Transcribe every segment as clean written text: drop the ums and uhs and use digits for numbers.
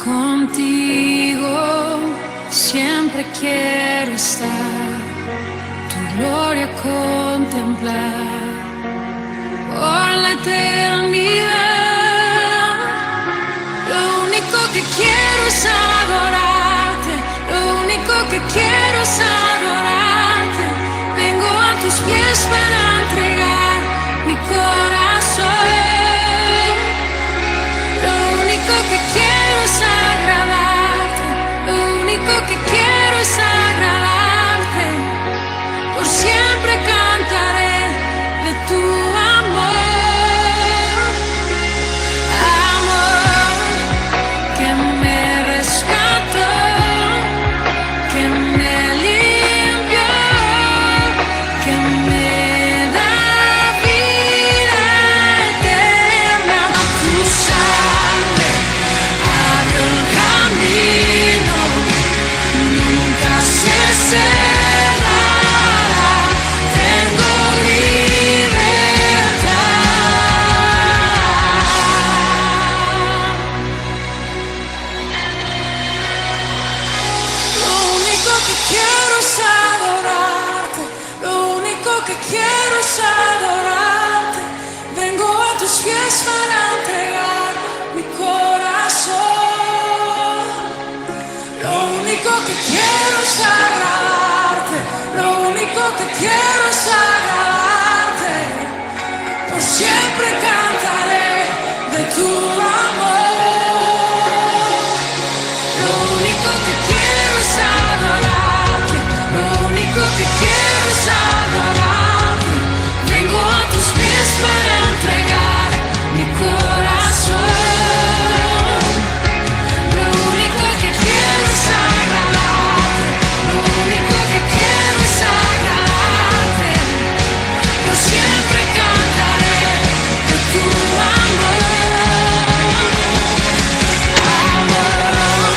Contigo siempre quiero estar, tu gloria contemplar por la eternidad. Lo único que quiero es adorarte, lo único que quiero es adorarte. Vengo a tus pies para entregar mi corazón. Lo único que quiero es agradarte, lo único que quiero es agradarte. Por siempre cantaré de tu amor, amor que me rescató, que me limpió, que me da vida eterna. Tu sangre abrió el camino, nunca se cerrará. Tengo libertad. Lo único que quiero es adorarte, lo único que quiero es adorarte. Vengo a tus pies para entregar mi corazón. Lo único que quiero es agradarte, lo único que quiero es agradarte. Por siempre cantaré de tu amor. Lo único que quiero es adorarte, lo único que quiero es adorarte. Vengo a tus pies para entregar mi corazón. Lo único que quiero es agradarte, lo único que quiero es agradarte. Por siempre cantaré de tu amor, amor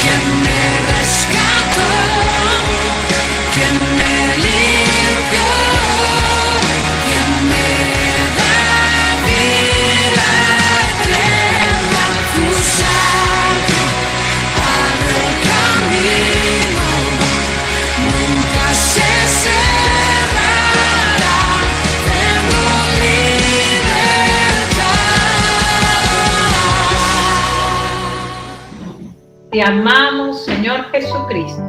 que me rescató, que me limpió, que me da vida eterna. Tu sangre abre el camino, nunca se cerrará. Tengo libertad. Te amamos, Señor Jesucristo.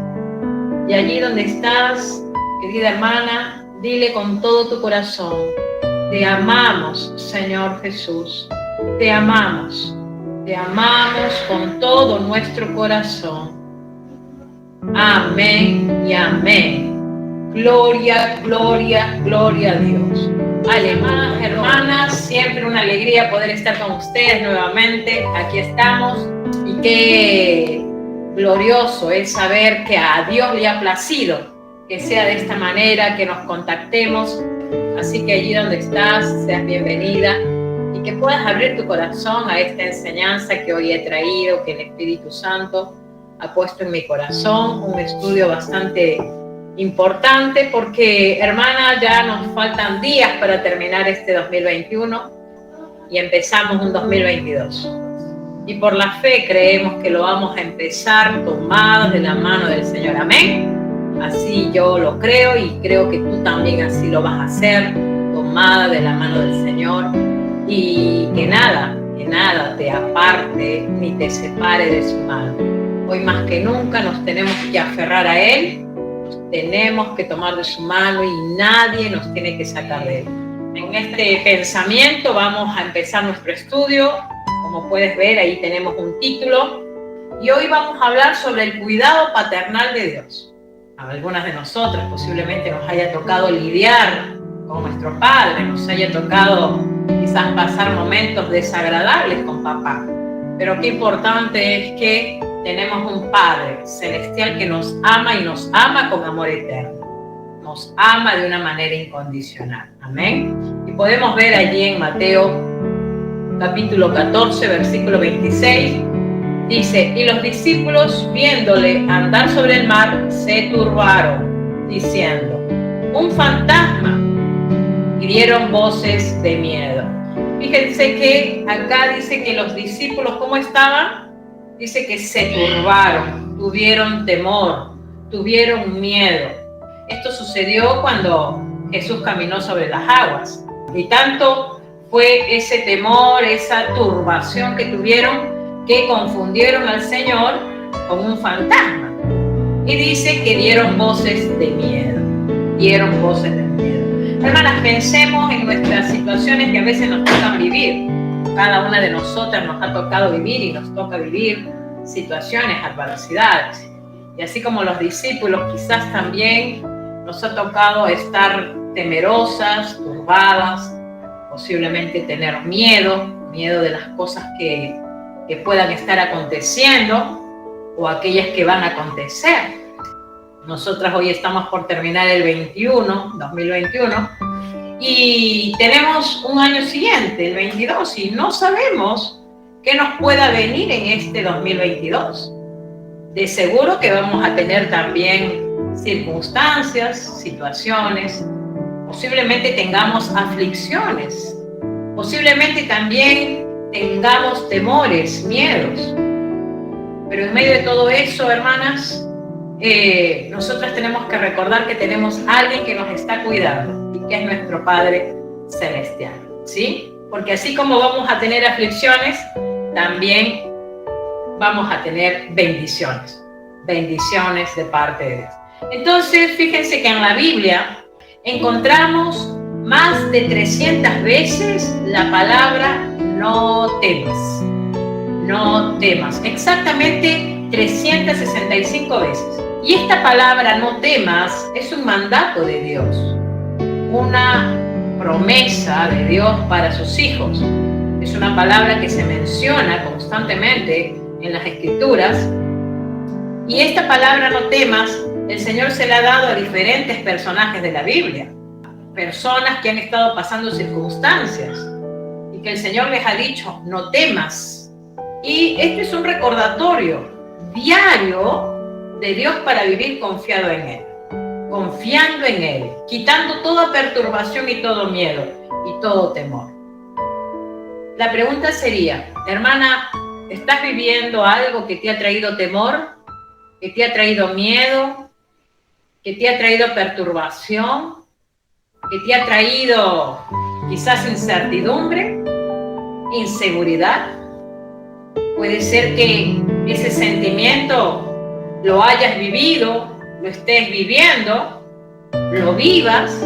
Y allí donde estás, querida hermana, dile con todo tu corazón: te amamos, Señor Jesús. Te amamos con todo nuestro corazón. Amén y amén. Gloria, gloria, gloria a Dios. Aleluya. Hermanas, siempre una alegría poder estar con ustedes nuevamente. Aquí estamos. Y qué glorioso es saber que a Dios le ha placido que sea de esta manera, que nos contactemos. Así que allí donde estás, seas bienvenida y que puedas abrir tu corazón a esta enseñanza que hoy he traído, que el Espíritu Santo ha puesto en mi corazón. Un estudio bastante importante porque, hermana, ya nos faltan días para terminar este 2021 y empezamos un 2022. Y por la fe creemos que lo vamos a empezar tomados de la mano del Señor. Amén. Así yo lo creo y creo que tú también así lo vas a hacer, tomada de la mano del Señor. Y que nada te aparte ni te separe de su mano. Hoy más que nunca nos tenemos que aferrar a Él, nos tenemos que tomar de su mano y nadie nos tiene que sacar de Él. En este pensamiento vamos a empezar nuestro estudio. Como puedes ver, ahí tenemos un título y hoy vamos a hablar sobre el cuidado paternal de Dios. A algunas de nosotras posiblemente nos haya tocado lidiar con nuestro padre, nos haya tocado quizás pasar momentos desagradables con papá, pero qué importante es que tenemos un Padre celestial que nos ama y nos ama con amor eterno, nos ama de una manera incondicional. Amén. Y podemos ver allí en Mateo capítulo 14, versículo 26, dice: y los discípulos, viéndole andar sobre el mar, se turbaron, diciendo: un fantasma, y dieron voces de miedo. Fíjense que acá dice que los discípulos, ¿cómo estaban? Dice que se turbaron, tuvieron temor, tuvieron miedo. Esto sucedió cuando Jesús caminó sobre las aguas. Y tanto fue ese temor, esa turbación que tuvieron, que confundieron al Señor con un fantasma. Y dice que dieron voces de miedo. Dieron voces de miedo. Hermanas, pensemos en nuestras situaciones que a veces nos tocan vivir. Cada una de nosotras nos ha tocado vivir y nos toca vivir situaciones, adversidades. Y así como los discípulos, quizás también nos ha tocado estar temerosas, turbadas, posiblemente tener miedo de las cosas que puedan estar aconteciendo o aquellas que van a acontecer. Nosotras hoy estamos por terminar el 2021, y tenemos un año siguiente, el 22, y no sabemos qué nos pueda venir en este 2022. De seguro que vamos a tener también circunstancias, situaciones, posiblemente tengamos aflicciones, posiblemente también tengamos temores, miedos. Pero en medio de todo eso, hermanas, nosotras tenemos que recordar que tenemos a alguien que nos está cuidando y que es nuestro Padre Celestial, ¿sí? Porque así como vamos a tener aflicciones, también vamos a tener bendiciones de parte de Dios. Entonces, fíjense que en la Biblia encontramos más de 300 veces la palabra no temas. No temas. Exactamente 365 veces. Y esta palabra no temas es un mandato de Dios. Una promesa de Dios para sus hijos. Es una palabra que se menciona constantemente en las Escrituras. Y esta palabra no temas, el Señor se la ha dado a diferentes personajes de la Biblia. Personas que han estado pasando circunstancias y que el Señor les ha dicho, no temas. Y este es un recordatorio diario de Dios para vivir confiado en Él, confiando en Él, quitando toda perturbación y todo miedo y todo temor. La pregunta sería, hermana, ¿estás viviendo algo que te ha traído temor, que te ha traído miedo, que te ha traído perturbación, que te ha traído quizás incertidumbre, inseguridad? Puede ser que ese sentimiento lo hayas vivido, lo estés viviendo, lo vivas,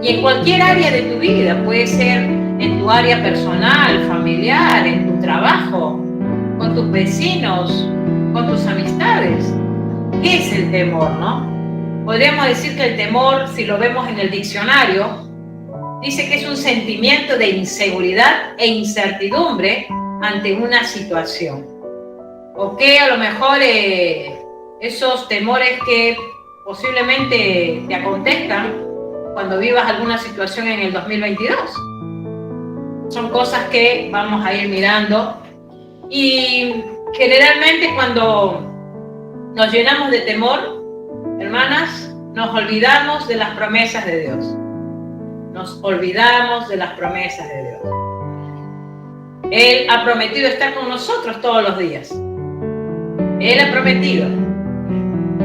y en cualquier área de tu vida, puede ser en tu área personal, familiar, en tu trabajo, con tus vecinos, con tus amistades. ¿Qué es el temor, no? Podríamos decir que el temor, si lo vemos en el diccionario, dice que es un sentimiento de inseguridad e incertidumbre ante una situación. O que a lo mejor esos temores que posiblemente te acontezcan cuando vivas alguna situación en el 2022. Son cosas que vamos a ir mirando. Y generalmente cuando nos llenamos de temor, hermanas, nos olvidamos de las promesas de Dios. Nos olvidamos de las promesas de Dios. Él ha prometido estar con nosotros todos los días. Él ha prometido.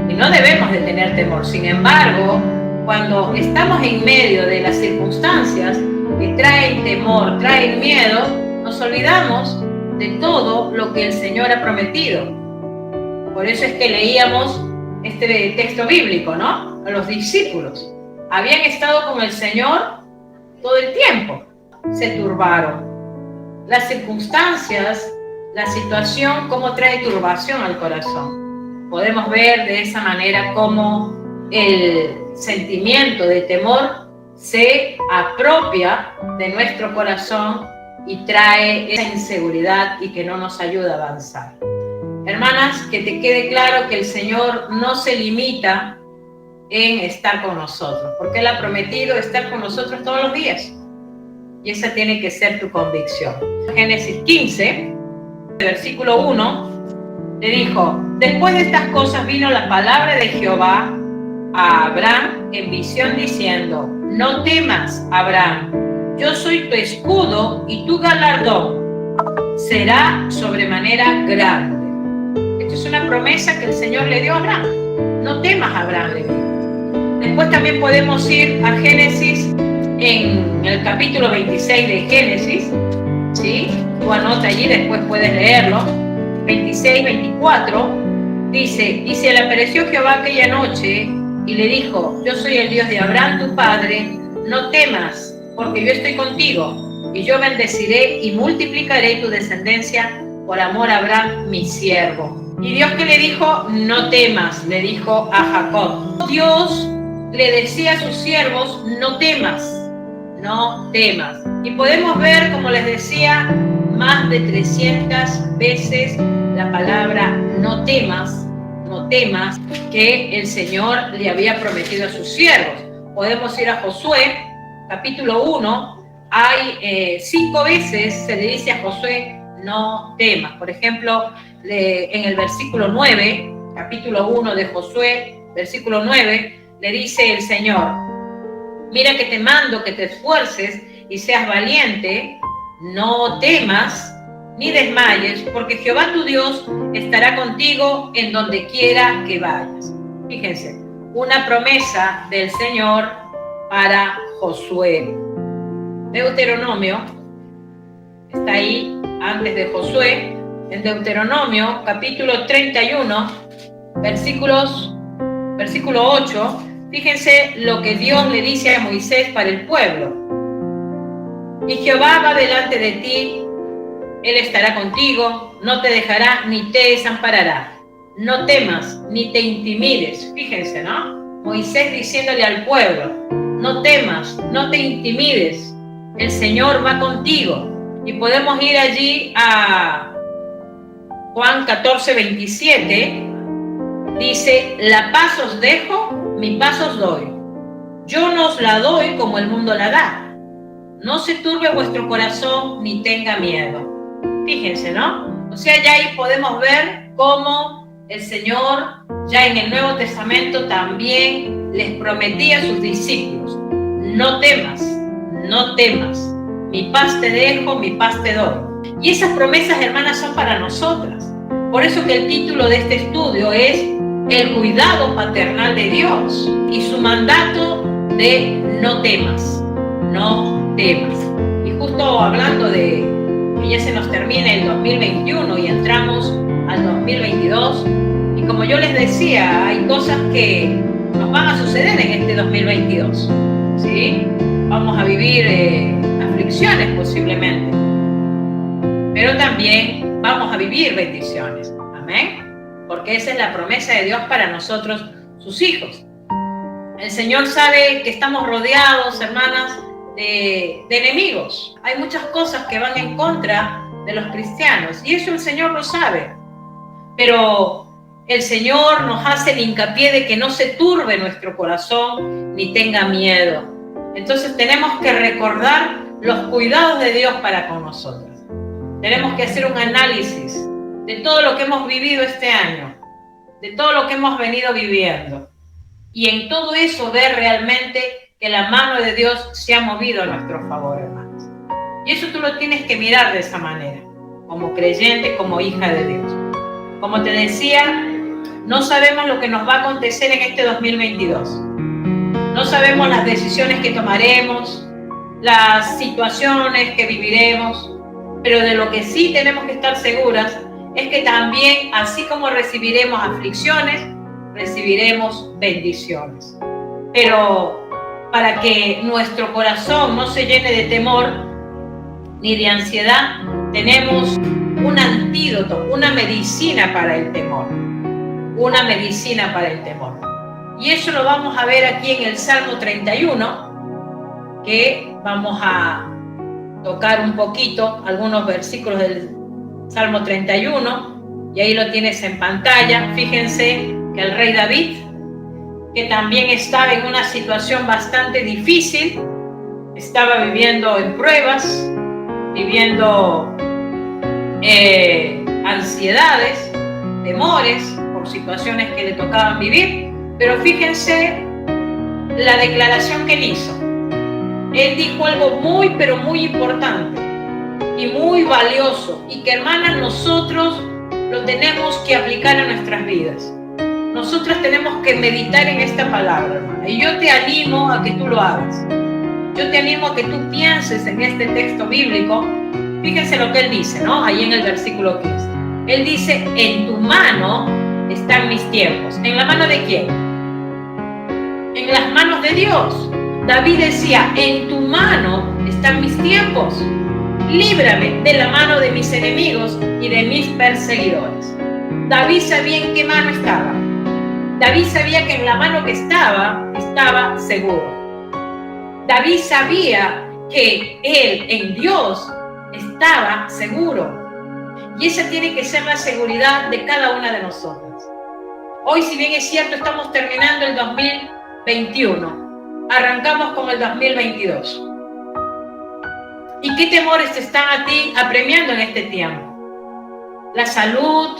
Y no debemos de tener temor. Sin embargo, cuando estamos en medio de las circunstancias que traen temor, traen miedo, nos olvidamos de todo lo que el Señor ha prometido. Por eso es que leíamos este texto bíblico, ¿no? A los discípulos. Habían estado con el Señor todo el tiempo. Se turbaron. Las circunstancias, la situación, cómo trae turbación al corazón. Podemos ver de esa manera cómo el sentimiento de temor se apropia de nuestro corazón y trae esa inseguridad y que no nos ayuda a avanzar. Hermanas, que te quede claro que el Señor no se limita en estar con nosotros, porque Él ha prometido estar con nosotros todos los días. Y esa tiene que ser tu convicción. Génesis 15, versículo 1, le dijo, después de estas cosas vino la palabra de Jehová a Abraham en visión diciendo, no temas, Abraham, yo soy tu escudo y tu galardón será sobremanera grande. una promesa que el Señor le dio a Abraham. No temas, Abraham, le dijo. Después también podemos ir a Génesis, en el capítulo 26 de Génesis, ¿sí? Tú anota allí, después puedes leerlo. 26, 24, dice, y se le apareció Jehová aquella noche y le dijo, yo soy el Dios de Abraham tu padre, no temas, porque yo estoy contigo, y yo bendeciré y multiplicaré tu descendencia por amor a Abraham, mi siervo. Y Dios, que le dijo, no temas, le dijo a Jacob. Dios le decía a sus siervos, no temas, no temas. Y podemos ver, como les decía, más de 300 veces la palabra no temas, que el Señor le había prometido a sus siervos. Podemos ir a Josué, capítulo 1, hay 5 veces se le dice a Josué, no temas. Por ejemplo, en el versículo 9, capítulo 1 de Josué, versículo 9, le dice el Señor, mira que te mando que te esfuerces y seas valiente, no temas ni desmayes, porque Jehová tu Dios estará contigo en donde quiera que vayas. Fíjense, una promesa del Señor para Josué. Deuteronomio, está ahí antes de Josué, en Deuteronomio capítulo 31, versículo 8, fíjense lo que Dios le dice a Moisés para el pueblo. Y Jehová va delante de ti, Él estará contigo, no te dejará ni te desamparará. No temas ni te intimides. Fíjense, ¿no? Moisés diciéndole al pueblo, no temas, no te intimides, el Señor va contigo. Y podemos ir allí a Juan 14, 27, dice, la paz os dejo, mi paz os doy. Yo no os la doy como el mundo la da. No se turbe vuestro corazón ni tenga miedo. Fíjense, ¿no? O sea, ya ahí podemos ver cómo el Señor, ya en el Nuevo Testamento, también les prometía a sus discípulos, no temas, no temas, mi paz te dejo, mi paz te doy. Y esas promesas, hermanas, son para nosotras. Por eso que el título de este estudio es el cuidado paternal de Dios y su mandato de no temas, no temas. Y justo hablando de que ya se nos termina el 2021 y entramos al 2022, y como yo les decía, hay cosas que nos van a suceder en este 2022, ¿sí? Vamos a vivir aflicciones posiblemente, pero también vamos a vivir bendiciones, amén, porque esa es la promesa de Dios para nosotros, sus hijos. El Señor sabe que estamos rodeados, hermanas, de enemigos. Hay muchas cosas que van en contra de los cristianos y eso el Señor lo sabe, pero el Señor nos hace el hincapié de que no se turbe nuestro corazón ni tenga miedo. Entonces tenemos que recordar los cuidados de Dios para con nosotros. Tenemos que hacer un análisis de todo lo que hemos vivido este año, de todo lo que hemos venido viviendo, y en todo eso ver realmente que la mano de Dios se ha movido a nuestro favor, hermanos. Y eso tú lo tienes que mirar de esa manera, como creyente, como hija de Dios. Como te decía, no sabemos lo que nos va a acontecer en este 2022. No sabemos las decisiones que tomaremos, las situaciones que viviremos, pero de lo que sí tenemos que estar seguras es que también, así como recibiremos aflicciones, recibiremos bendiciones. Pero para que nuestro corazón no se llene de temor ni de ansiedad, tenemos un antídoto, una medicina para el temor. Una medicina para el temor. Y eso lo vamos a ver aquí en el Salmo 31, que vamos a tocar un poquito algunos versículos del Salmo 31, y ahí lo tienes en pantalla. Fíjense que el rey David, que también estaba en una situación bastante difícil, estaba viviendo en pruebas, viviendo ansiedades, temores por situaciones que le tocaban vivir, pero fíjense la declaración que él hizo. Él dijo algo muy, pero muy importante y muy valioso, y que, hermanas, nosotros lo tenemos que aplicar a nuestras vidas. Nosotros tenemos que meditar en esta palabra, hermana, y yo te animo a que tú lo hagas. Yo te animo a que tú pienses en este texto bíblico. Fíjense lo que él dice, ¿no? Ahí en el versículo 15. Él dice, en tu mano están mis tiempos. ¿En la mano de quién? En las manos de Dios. David decía, en tu mano están mis tiempos. Líbrame de la mano de mis enemigos y de mis perseguidores. David sabía en qué mano estaba. David sabía que en la mano que estaba seguro. David sabía que él en Dios estaba seguro. Y esa tiene que ser la seguridad de cada una de nosotras. Hoy, si bien es cierto, estamos terminando el 2021. Arrancamos con el 2022. ¿Y qué temores te están a ti apremiando en este tiempo? La salud,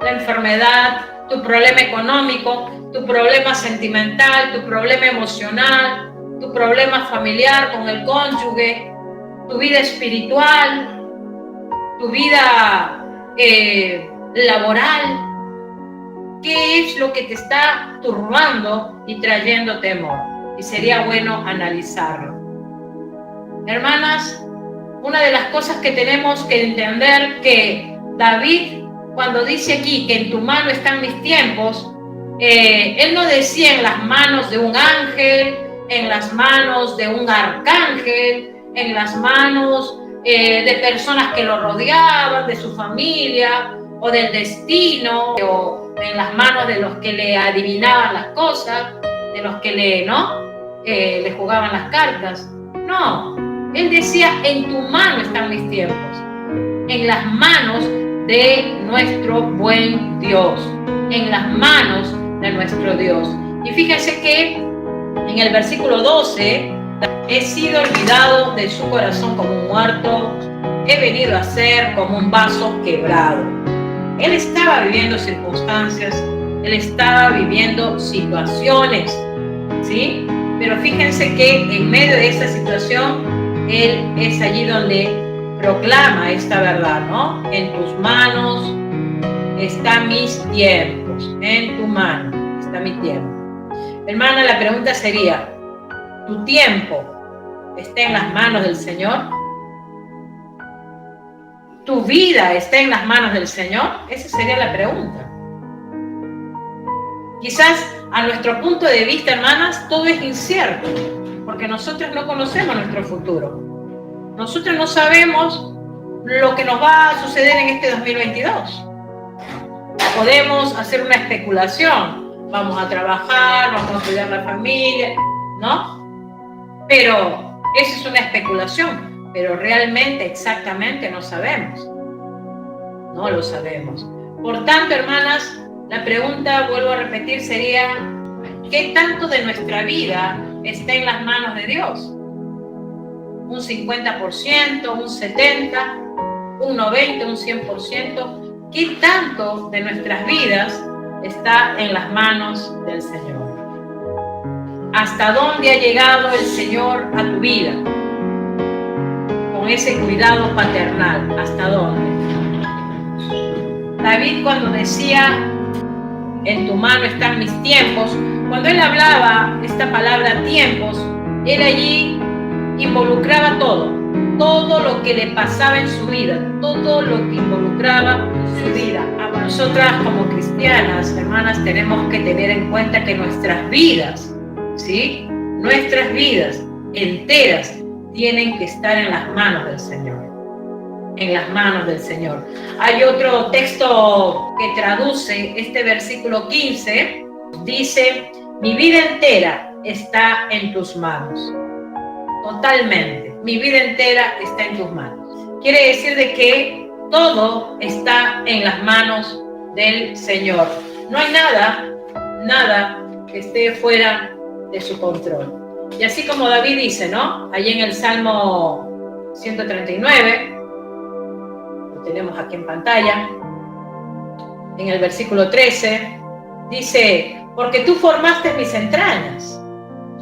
la enfermedad, tu problema económico, tu problema sentimental, tu problema emocional, tu problema familiar con el cónyuge, tu vida espiritual, tu vida laboral. ¿Qué es lo que te está turbando y trayendo temor? Y sería bueno analizarlo. Hermanas, una de las cosas que tenemos que entender que David, cuando dice aquí que en tu mano están mis tiempos, él no decía en las manos de un ángel, en las manos de un arcángel, en las manos de personas que lo rodeaban, de su familia o del destino, o en las manos de los que le adivinaban las cosas, de los que le jugaban las cartas. No, él decía, en tu mano están mis tiempos, en las manos de nuestro buen Dios, en las manos de nuestro Dios. Y fíjense que en el versículo 12, he sido olvidado de su corazón como un muerto, he venido a ser como un vaso quebrado. Él estaba viviendo circunstancias, él estaba viviendo situaciones, ¿sí? Pero fíjense que en medio de esa situación, él es allí donde proclama esta verdad, ¿no? En tus manos están mis tiempos, en tu mano está mi tiempo. Hermana, la pregunta sería, ¿tu tiempo está en las manos del Señor? ¿Tu vida está en las manos del Señor? Esa sería la pregunta. Quizás a nuestro punto de vista, hermanas, todo es incierto, porque nosotros no conocemos nuestro futuro. Nosotros no sabemos lo que nos va a suceder en este 2022. Podemos hacer una especulación. Vamos a trabajar, vamos a cuidar la familia, ¿no? Pero esa es una especulación. Pero realmente, exactamente, no sabemos. No lo sabemos. Por tanto, hermanas, la pregunta, vuelvo a repetir, sería, ¿qué tanto de nuestra vida está en las manos de Dios? ¿Un 50%, un 70%, un 90%, un 100%? ¿Qué tanto de nuestras vidas está en las manos del Señor? ¿Hasta dónde ha llegado el Señor a tu vida? Con ese cuidado paternal, ¿hasta dónde? David, cuando decía, en tu mano están mis tiempos, cuando él hablaba esta palabra tiempos, él allí involucraba todo lo que le pasaba en su vida, todo lo que involucraba su vida. Nosotras como cristianas, hermanas, tenemos que tener en cuenta que nuestras vidas, ¿sí? Nuestras vidas enteras tienen que estar en las manos del Señor. En las manos del Señor. Hay otro texto que traduce este versículo 15, dice, mi vida entera está en tus manos. Totalmente, mi vida entera está en tus manos. Quiere decir de que todo está en las manos del Señor. No hay nada que esté fuera de su control. Y así como David dice, ¿no? Allí en el Salmo 139, lo tenemos aquí en pantalla, en el versículo 13, dice, porque tú formaste mis entrañas.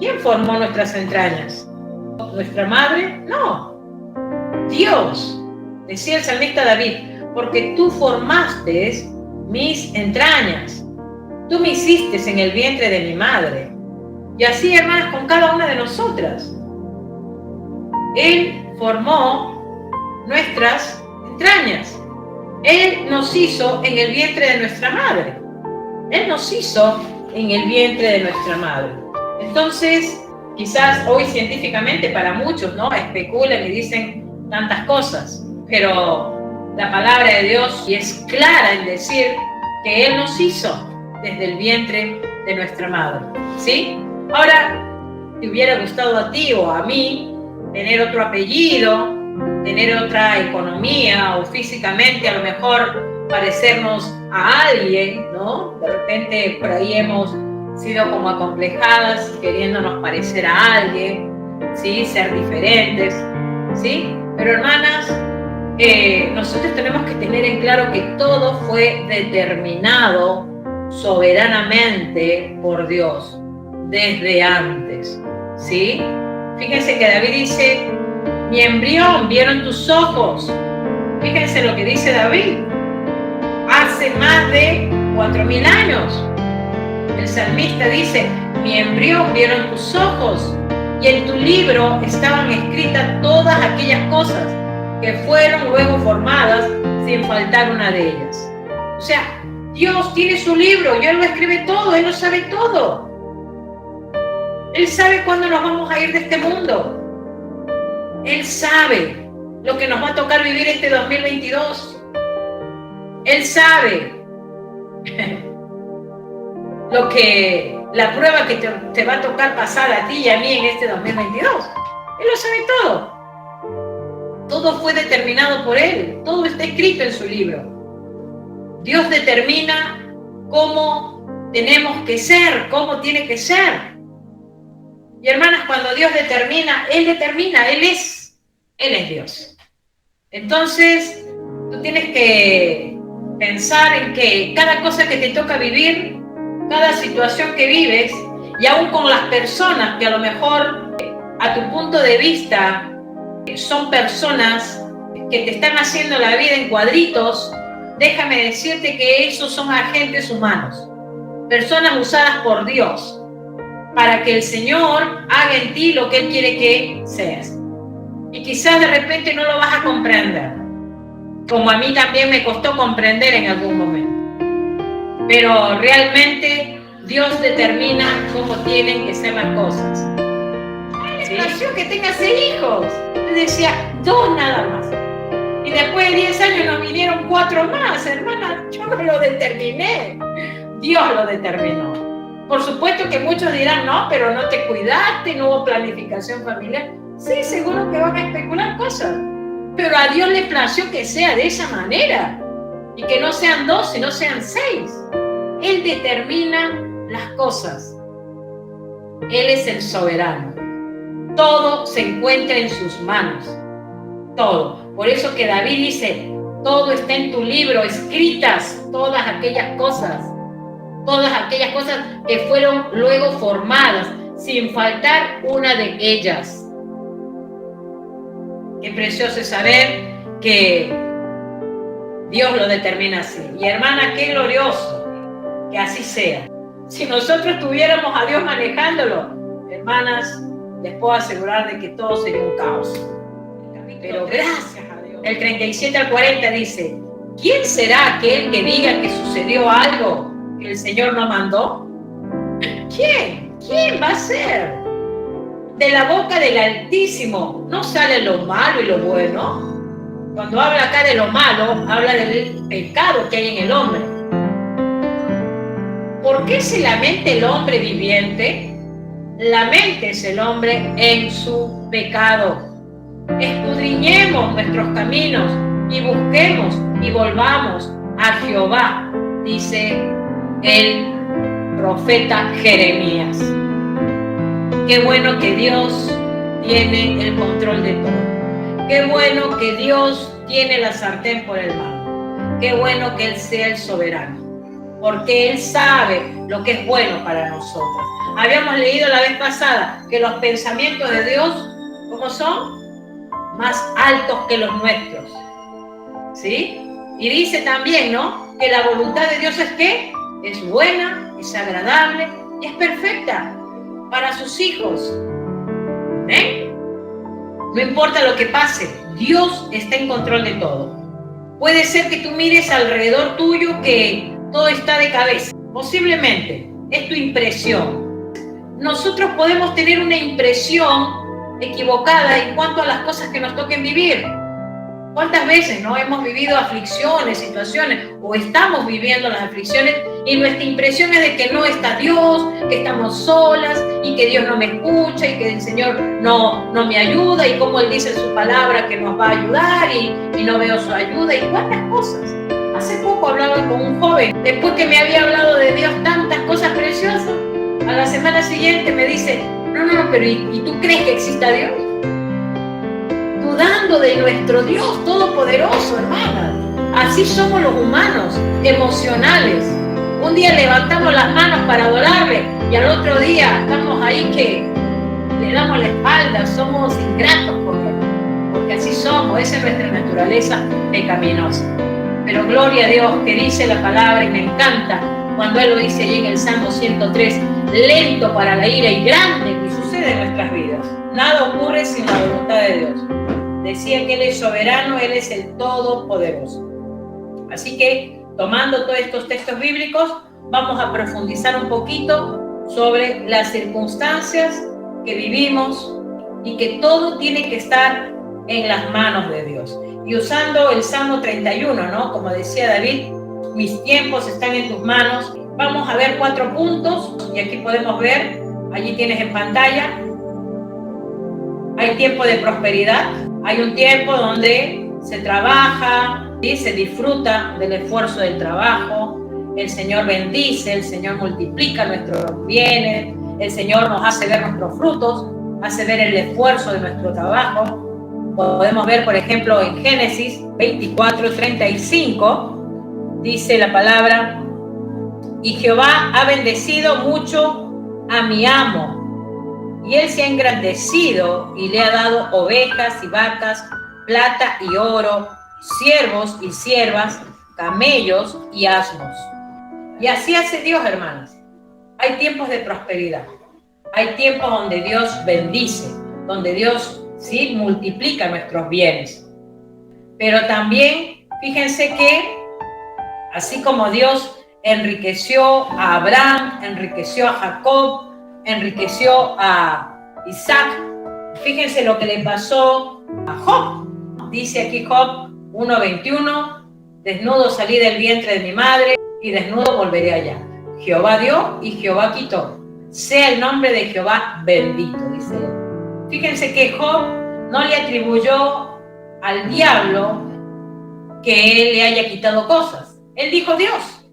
¿Quién formó nuestras entrañas? ¿Nuestra madre? No. Dios. Decía el salmista David, porque tú formaste mis entrañas. Tú me hiciste en el vientre de mi madre. Y así, hermanas, con cada una de nosotras. Él formó nuestras entrañas. Él nos hizo en el vientre de nuestra madre. Él nos hizo en el vientre de nuestra madre. Entonces, quizás hoy científicamente para muchos, ¿no?, especulan y dicen tantas cosas, pero la palabra de Dios es clara en decir que Él nos hizo desde el vientre de nuestra madre, ¿sí? Ahora, ¿te hubiera gustado a ti o a mí tener otro apellido, tener otra economía o físicamente a lo mejor parecernos a alguien, ¿no? De repente por ahí hemos sido como acomplejadas queriéndonos parecer a alguien, ¿sí? Ser diferentes, ¿sí? Pero hermanas, nosotros tenemos que tener en claro que todo fue determinado soberanamente por Dios desde antes, ¿sí? Fíjense que David dice, mi embrión vieron tus ojos. Fíjense lo que dice David. Hace más de 4.000 años. El salmista dice, mi embrión vieron tus ojos y en tu libro estaban escritas todas aquellas cosas que fueron luego formadas sin faltar una de ellas. O sea, Dios tiene su libro y Él lo escribe todo, Él lo sabe todo. Él sabe cuándo nos vamos a ir de este mundo. Él sabe lo que nos va a tocar vivir este 2022. Él sabe la prueba que te va a tocar pasar a ti y a mí en este 2022. Él lo sabe todo. Todo fue determinado por Él. Todo está escrito en su libro. Dios determina cómo tenemos que ser, cómo tiene que ser. Y hermanas, cuando Dios determina, Él es Dios. Entonces, tú tienes que pensar en que cada cosa que te toca vivir, cada situación que vives, y aún con las personas que a lo mejor a tu punto de vista son personas que te están haciendo la vida en cuadritos, déjame decirte que esos son agentes humanos, personas usadas por Dios para que el Señor haga en ti lo que Él quiere que seas. Y quizás de repente no lo vas a comprender, como a mí también me costó comprender en algún momento. Pero realmente Dios determina cómo tienen que ser las cosas. ¿Sí? Nació que tenga 6 hijos. Yo decía 2 nada más. Y después de 10 años nos vinieron 4 más, hermana. Yo no lo determiné. Dios lo determinó. Por supuesto que muchos dirán, no, pero no te cuidaste, no hubo planificación familiar. Sí, seguro que van a especular cosas. Pero a Dios le plació que sea de esa manera. Y que no sean 2, sino sean 6. Él determina las cosas. Él es el soberano. Todo se encuentra en sus manos. Todo. Por eso que David dice, todo está en tu libro, escritas todas aquellas cosas que fueron luego formadas, sin faltar una de ellas. Qué precioso es saber que Dios lo determina así. Y hermana, qué glorioso que así sea. Si nosotros tuviéramos a Dios manejándolo, hermanas, les puedo asegurar de que todo sería un caos. Pero gracias a Dios. El 37 al 40 dice, ¿quién será aquel que diga que sucedió algo que el Señor no mandó? ¿Quién? ¿Quién va a ser? De la boca del Altísimo no sale lo malo y lo bueno. Cuando habla acá de lo malo, habla del pecado que hay en el hombre. ¿Por qué se lamenta el hombre viviente? Laméntese el hombre en su pecado. Escudriñemos nuestros caminos y busquemos y volvamos a Jehová, dice el profeta Jeremías. Qué bueno que Dios tiene el control de todo. Qué bueno que Dios tiene la sartén por el mango. Qué bueno que Él sea el soberano, porque Él sabe lo que es bueno para nosotros. Habíamos leído la vez pasada que los pensamientos de Dios, ¿cómo son? Más altos que los nuestros, ¿sí? Y dice también, ¿no?, que la voluntad de Dios es ¿qué? Es buena, es agradable y es perfecta para sus hijos. ¿Eh? No importa lo que pase, Dios está en control de todo. Puede ser que tú mires alrededor tuyo que todo está de cabeza. Posiblemente es tu impresión. Nosotros podemos tener una impresión equivocada en cuanto a las cosas que nos toquen vivir. ¿Cuántas veces no hemos vivido aflicciones, situaciones, o estamos viviendo las aflicciones y nuestra impresión es de que no está Dios, que estamos solas y que Dios no me escucha y que el Señor no me ayuda y como Él dice en su palabra que nos va a ayudar y no veo su ayuda y cuántas cosas? Hace poco hablaba con un joven, después que me había hablado de Dios tantas cosas preciosas, a la semana siguiente me dice, no, pero ¿y tú crees que exista Dios? Dudando de nuestro Dios todopoderoso, hermanas. Así somos los humanos, emocionales. Un día levantamos las manos para adorarle y al otro día estamos ahí que le damos la espalda, somos ingratos con Él, porque así somos, esa es nuestra naturaleza pecaminosa. Pero gloria a Dios que dice la palabra y me encanta cuando Él lo dice allí en el Salmo 103, lento para la ira y grande, y sucede en nuestras vidas. Nada ocurre sin la voluntad de Dios. Decía que Él es soberano, Él es el todopoderoso. Así que, tomando todos estos textos bíblicos, vamos a profundizar un poquito sobre las circunstancias que vivimos y que todo tiene que estar en las manos de Dios. Y usando el Salmo 31, ¿no? Como decía David, mis tiempos están en tus manos. Vamos a ver 4 puntos y aquí podemos ver, allí tienes en pantalla. Hay tiempo de prosperidad, hay un tiempo donde se trabaja y se disfruta del esfuerzo del trabajo, el Señor bendice, el Señor multiplica nuestros bienes, el Señor nos hace ver nuestros frutos, hace ver el esfuerzo de nuestro trabajo. Podemos ver, por ejemplo, en Génesis 24:35, dice la palabra, y Jehová ha bendecido mucho a mi amo, y él se ha engrandecido y le ha dado ovejas y vacas, plata y oro, siervos y siervas, camellos y asnos. Y así hace Dios, hermanas. Hay tiempos de prosperidad. Hay tiempos donde Dios bendice, donde Dios sí multiplica nuestros bienes. Pero también, fíjense que, así como Dios enriqueció a Abraham, enriqueció a Jacob, enriqueció a Isaac, fíjense lo que le pasó a Job. Dice aquí Job 1:21, desnudo salí del vientre de mi madre y desnudo volveré allá. Jehová dio y Jehová quitó. Sea el nombre de Jehová bendito, dice él. Fíjense que Job no le atribuyó al diablo que él le haya quitado cosas. Él dijo Dios.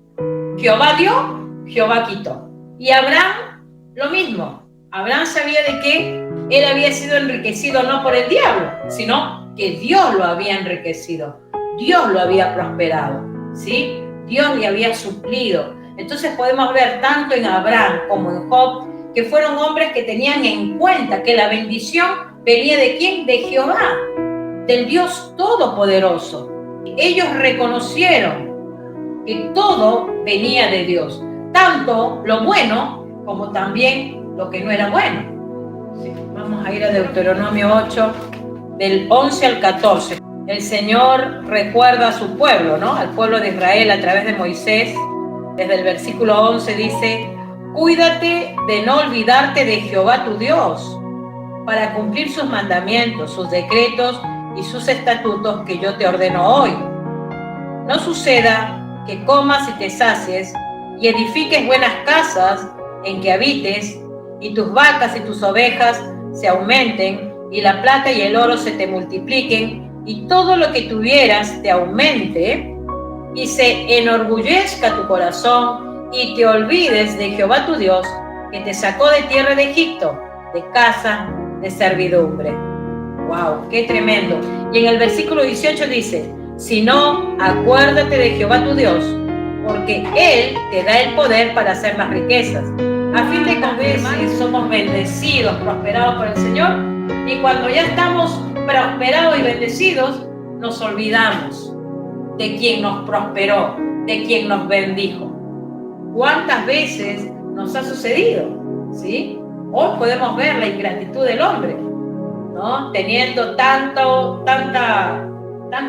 Jehová dio, Jehová quitó. Y Abraham, lo mismo. Abraham sabía de que él había sido enriquecido no por el diablo, sino que Dios lo había enriquecido. Dios lo había prosperado, ¿sí? Dios le había suplido. Entonces podemos ver tanto en Abraham como en Job que fueron hombres que tenían en cuenta que la bendición venía ¿de quién? De Jehová, del Dios Todopoderoso. Ellos reconocieron que todo venía de Dios, tanto lo bueno como también lo que no era bueno. Sí, vamos a ir a Deuteronomio 8, del 11 al 14. El Señor recuerda a su pueblo, ¿no? Al pueblo de Israel a través de Moisés. Desde el versículo 11 dice, cuídate de no olvidarte de Jehová tu Dios, para cumplir sus mandamientos, sus decretos y sus estatutos que yo te ordeno hoy. No suceda que comas y te sacies y edifiques buenas casas en que habites, y tus vacas y tus ovejas se aumenten, y la plata y el oro se te multipliquen, y todo lo que tuvieras te aumente, y se enorgullezca tu corazón, y te olvides de Jehová tu Dios, que te sacó de tierra de Egipto, de casa de servidumbre. ¡Wow! ¡Qué tremendo! Y en el versículo 18 dice, si no, acuérdate de Jehová tu Dios, porque Él te da el poder para hacer las riquezas, a fin de que somos bendecidos, prosperados por el Señor, y cuando ya estamos prosperados y bendecidos, nos olvidamos de quien nos prosperó, de quien nos bendijo. ¿Cuántas veces nos ha sucedido? ¿Sí? Hoy podemos ver la ingratitud del hombre, ¿no? Teniendo tanta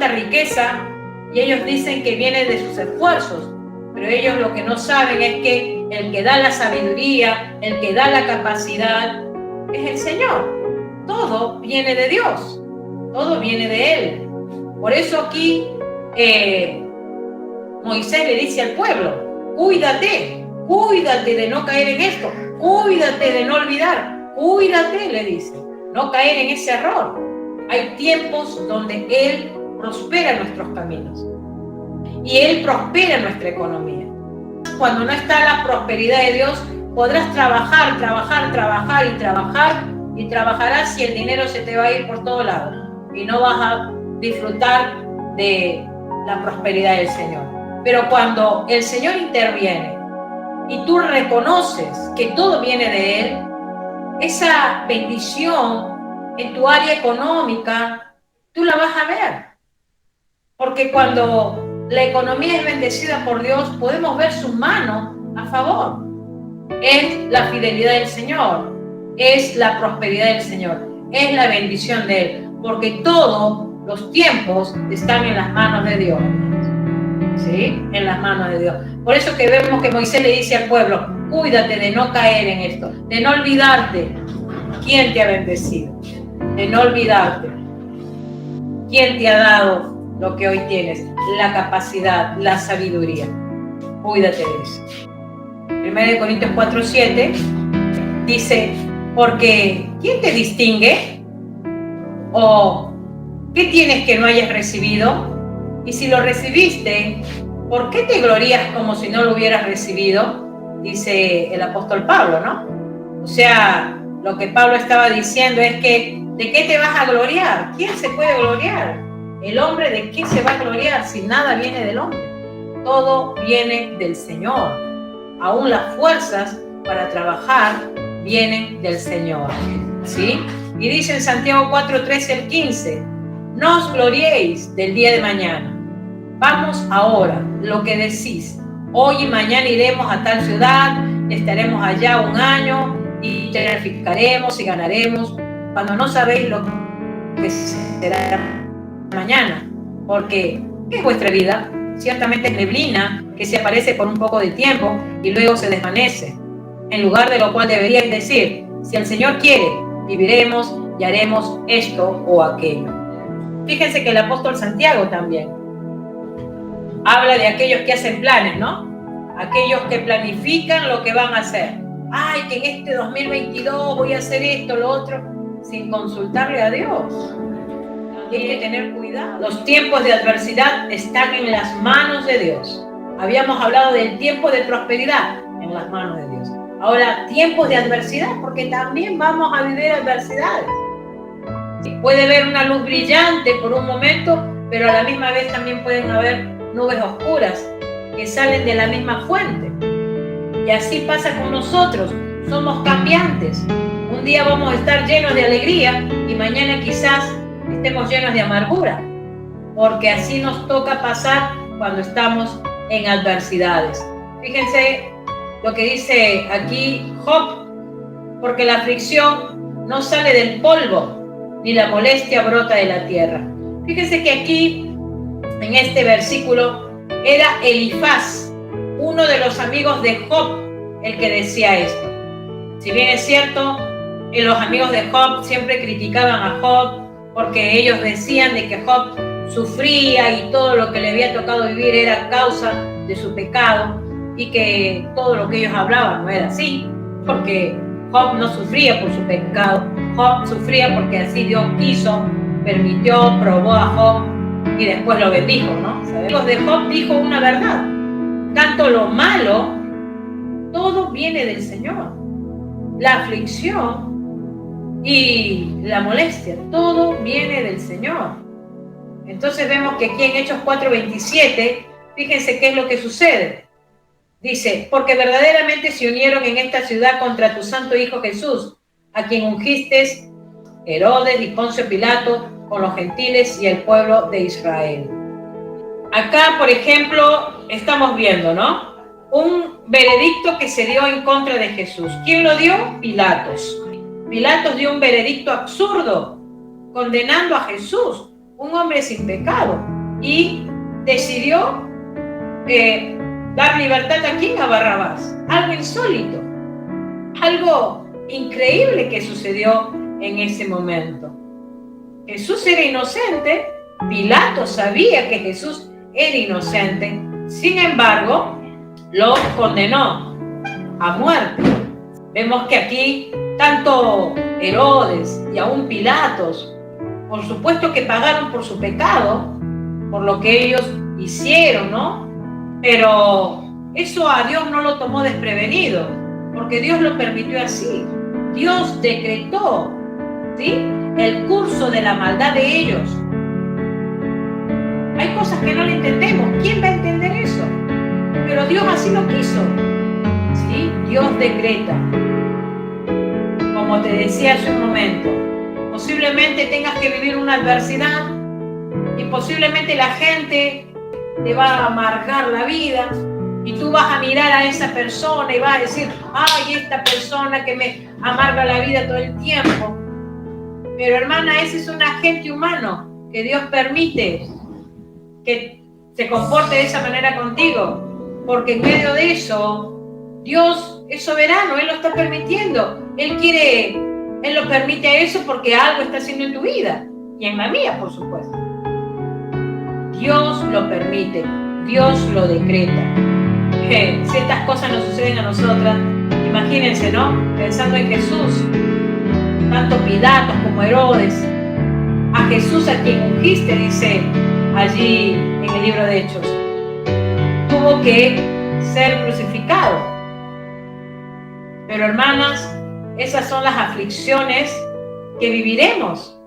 riqueza, y ellos dicen que viene de sus esfuerzos, pero ellos lo que no saben es que el que da la sabiduría, el que da la capacidad, es el Señor. Todo viene de Dios, todo viene de Él. Por eso aquí Moisés le dice al pueblo: cuídate de no caer en esto, cuídate de no olvidar, cuídate, le dice, no caer en ese error. Hay tiempos donde Él prospera nuestros caminos y Él prospera nuestra economía. Cuando no está la prosperidad de Dios, podrás trabajar y trabajarás y el dinero se te va a ir por todos lados y no vas a disfrutar de la prosperidad del Señor. Pero cuando el Señor interviene y tú reconoces que todo viene de Él, esa bendición en tu área económica, tú la vas a ver. Porque cuando la economía es bendecida por Dios, podemos ver su mano a favor. Es la fidelidad del Señor, es la prosperidad del Señor, es la bendición de Él, porque todos los tiempos están en las manos de Dios, ¿sí? En las manos de Dios. Por eso que vemos que Moisés le dice al pueblo: cuídate de no caer en esto, de no olvidarte quién te ha bendecido, de no olvidarte quién te ha dado lo que hoy tienes, la capacidad, la sabiduría. Cuídate de eso. 1 Corintios 4:7 dice: porque ¿quién te distingue? ¿O qué tienes que no hayas recibido? Y si lo recibiste, ¿por qué te glorías como si no lo hubieras recibido? Dice el apóstol Pablo, ¿no? O sea, lo que Pablo estaba diciendo es que ¿de qué te vas a gloriar? ¿Quién se puede gloriar? El hombre, ¿de qué se va a gloriar si nada viene del hombre? Todo viene del Señor. Aún las fuerzas para trabajar vienen del Señor, ¿sí? Y dice en Santiago 4:13-15: no os gloriéis del día de mañana. Vamos ahora, lo que decís: hoy y mañana iremos a tal ciudad, estaremos allá un año y terrificaremos y ganaremos, cuando no sabéis lo que será mañana, porque ¿qué es vuestra vida? Ciertamente es neblina que se aparece por un poco de tiempo y luego se desvanece. En lugar de lo cual deberíais decir: si el Señor quiere, viviremos y haremos esto o aquello. Fíjense que el apóstol Santiago también habla de aquellos que hacen planes, ¿no? Aquellos que planifican lo que van a hacer. Ay, que en este 2022 voy a hacer esto, lo otro, sin consultarle a Dios. Hay que tener cuidado. Los tiempos de adversidad están en las manos de Dios. Habíamos hablado del tiempo de prosperidad, en las manos de Dios. Ahora, tiempos de adversidad, porque también vamos a vivir adversidades. Puede haber una luz brillante por un momento, pero a la misma vez también pueden haber nubes oscuras que salen de la misma fuente. Y así pasa con nosotros, somos cambiantes. Un día vamos a estar llenos de alegría y mañana quizás estemos llenos de amargura, porque así nos toca pasar cuando estamos en adversidades. Fíjense lo que dice aquí Job: porque la aflicción no sale del polvo, ni la molestia brota de la tierra. Fíjense que aquí, en este versículo, era Elifaz, uno de los amigos de Job, el que decía esto. Si bien es cierto, los amigos de Job siempre criticaban a Job, porque ellos decían de que Job sufría y todo lo que le había tocado vivir era causa de su pecado, y que todo lo que ellos hablaban no era así, porque Job no sufría por su pecado. Job sufría porque así Dios quiso, permitió, probó a Job y después lo bendijo, ¿no? Los de Job dijo una verdad: tanto lo malo, todo viene del Señor. La aflicción y la molestia, todo viene del Señor. Entonces vemos que aquí en Hechos 4:27, fíjense qué es lo que sucede. Dice: porque verdaderamente se unieron en esta ciudad contra tu santo Hijo Jesús, a quien ungiste Herodes y Poncio Pilato con los gentiles y el pueblo de Israel. Acá, por ejemplo, estamos viendo, ¿no? Un veredicto que se dio en contra de Jesús. ¿Quién lo dio? Pilatos. Pilatos dio un veredicto absurdo, condenando a Jesús, un hombre sin pecado, y decidió dar libertad a quién, a Barrabás. Algo insólito, algo increíble que sucedió en ese momento. Jesús era inocente, Pilato sabía que Jesús era inocente, sin embargo, lo condenó a muerte. Vemos que aquí tanto Herodes y aún Pilatos, por supuesto que pagaron por su pecado, por lo que ellos hicieron, ¿no? Pero eso a Dios no lo tomó desprevenido, porque Dios lo permitió así. Dios decretó, ¿sí?, el curso de la maldad de ellos. Hay cosas que no le entendemos. ¿Quién va a entender eso? Pero Dios así lo quiso. ¿Sí? Dios decreta. Como te decía hace un momento, posiblemente tengas que vivir una adversidad y posiblemente la gente te va a amargar la vida y tú vas a mirar a esa persona y vas a decir, ay, esta persona que me amarga la vida todo el tiempo. Pero hermana, ese es un agente humano que Dios permite que se comporte de esa manera contigo, porque en medio de eso Dios es soberano, Él lo está permitiendo, Él lo permite eso porque algo está haciendo en tu vida y en la mía, por supuesto. Dios lo permite, Dios lo decreta. Si estas cosas nos suceden a nosotras, imagínense, ¿no? Pensando en Jesús, tanto Pilatos como Herodes, a Jesús a quien ungiste, dice allí en el libro de Hechos, tuvo que ser crucificado. Pero hermanas, esas son las aflicciones que viviremos.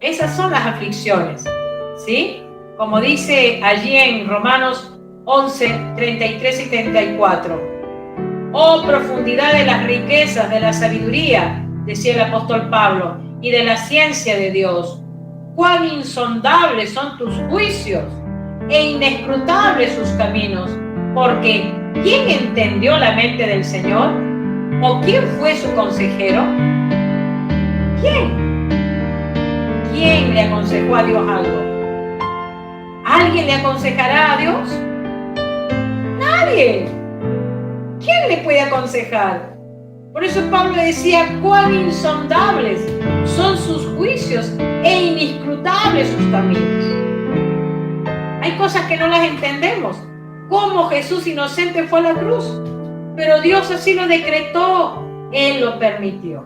Esas son las aflicciones, ¿sí? Como dice allí en Romanos 11, 33 y 34. Oh, profundidad de las riquezas, de la sabiduría, decía el apóstol Pablo, y de la ciencia de Dios. Cuán insondables son tus juicios e inescrutables sus caminos, porque ¿quién entendió la mente del Señor? ¿O quién fue su consejero? ¿Quién? ¿Quién le aconsejó a Dios algo? ¿Alguien le aconsejará a Dios? Nadie. ¿Quién le puede aconsejar? Por eso Pablo decía, cuán insondables son sus juicios e inescrutables sus caminos. Hay cosas que no las entendemos. Cómo Jesús inocente fue a la cruz. Pero Dios así lo decretó. Él lo permitió.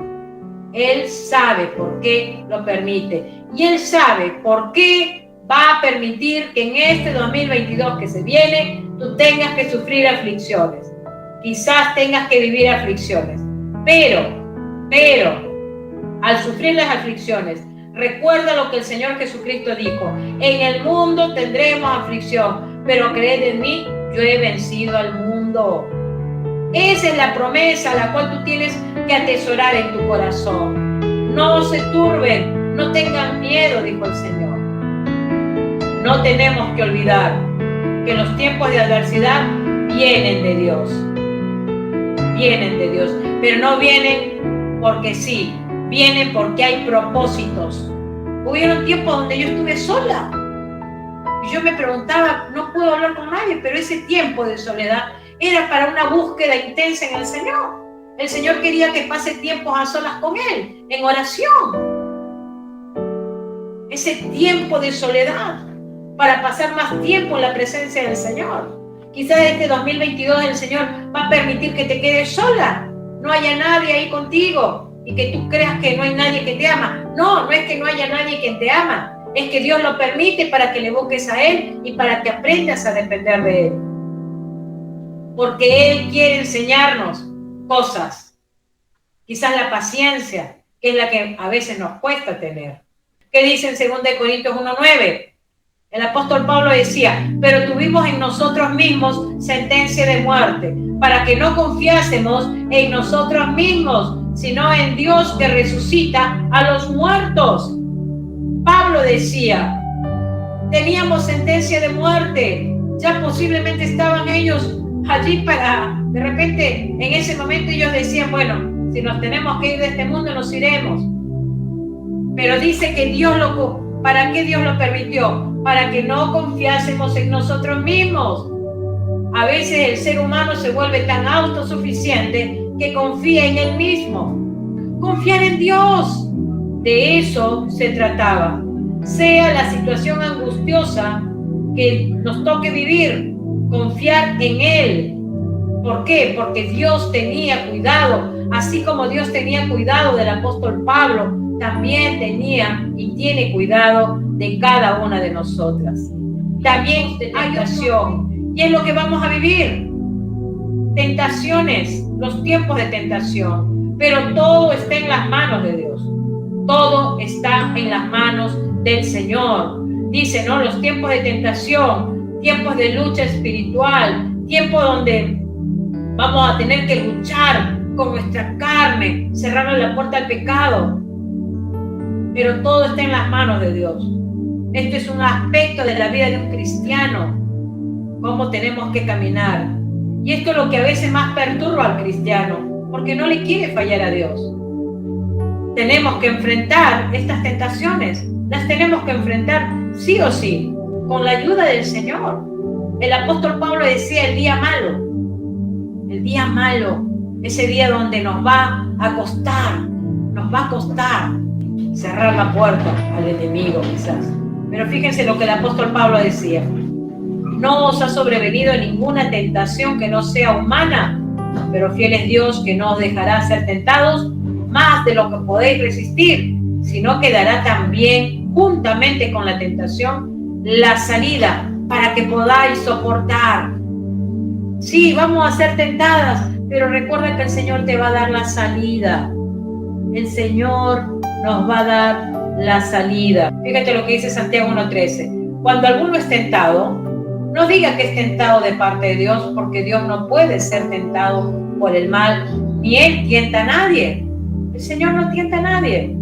Él sabe por qué lo permite. Y Él sabe por qué va a permitir que en este 2022 que se viene, tú tengas que sufrir aflicciones. Quizás tengas que vivir aflicciones. Pero, al sufrir las aflicciones, recuerda lo que el Señor Jesucristo dijo. En el mundo tendremos aflicción, pero creed en mí, yo he vencido al mundo. Esa es la promesa la cual tú tienes que atesorar en tu corazón. No se turben, no tengan miedo, dijo el Señor. No tenemos que olvidar que los tiempos de adversidad vienen de Dios. Vienen de Dios, pero no vienen porque sí, vienen porque hay propósitos. Hubieron tiempos donde yo estuve sola y yo me preguntaba, no puedo hablar con nadie, pero ese tiempo de soledad era para una búsqueda intensa en el Señor. El Señor quería que pase tiempos a solas con Él, en oración. Ese tiempo de soledad para pasar más tiempo en la presencia del Señor. Quizás este 2022 el Señor va a permitir que te quedes sola, no haya nadie ahí contigo y que tú creas que no hay nadie que te ama. No es que no haya nadie que te ama, es que Dios lo permite para que le busques a Él y para que aprendas a depender de Él. Porque Él quiere enseñarnos cosas, quizás la paciencia, que es la que a veces nos cuesta tener. ¿Qué dice en 2 Corintios 1:9? El apóstol Pablo decía, pero tuvimos en nosotros mismos sentencia de muerte, para que no confiásemos en nosotros mismos, sino en Dios que resucita a los muertos. Pablo decía, teníamos sentencia de muerte, ya posiblemente estaban ellos allí de repente, en ese momento ellos decían, bueno, si nos tenemos que ir de este mundo, nos iremos. Pero dice que ¿para qué Dios lo permitió? Para que no confiásemos en nosotros mismos. A veces el ser humano se vuelve tan autosuficiente que confía en él mismo. Confiar en Dios. De eso se trataba. Sea la situación angustiosa que nos toque vivir, confiar en Él. ¿Por qué? Porque Dios tenía cuidado. Así como Dios tenía cuidado del apóstol Pablo, también tenía y tiene cuidado de cada una de nosotras. También de tentación. Y es lo que vamos a vivir. Tentaciones, los tiempos de tentación. Pero todo está en las manos de Dios. Todo está en las manos del Señor. Dice, ¿no? Los tiempos de tentación, tiempos de lucha espiritual, tiempos donde vamos a tener que luchar con nuestra carne, cerrarle la puerta al pecado. Pero todo está en las manos de Dios. Esto es un aspecto de la vida de un cristiano, cómo tenemos que caminar. Y esto es lo que a veces más perturba al cristiano, porque no le quiere fallar a Dios. Tenemos que enfrentar estas tentaciones, las tenemos que enfrentar sí o sí, con la ayuda del Señor. El apóstol Pablo decía el día malo, ese día donde nos va a costar cerrar la puerta al enemigo quizás. Pero fíjense lo que el apóstol Pablo decía: no os ha sobrevenido ninguna tentación que no sea humana, pero fiel es Dios que no os dejará ser tentados más de lo que podéis resistir, sino que dará también juntamente con la tentación la salida para que podáis soportar. Sí, vamos a ser tentadas, pero recuerda que el Señor te va a dar la salida. El Señor nos va a dar la salida. Fíjate lo que dice Santiago 1:13. Cuando alguno es tentado, no diga que es tentado de parte de Dios, porque Dios no puede ser tentado por el mal, ni Él tienta a nadie. El Señor no tienta a nadie.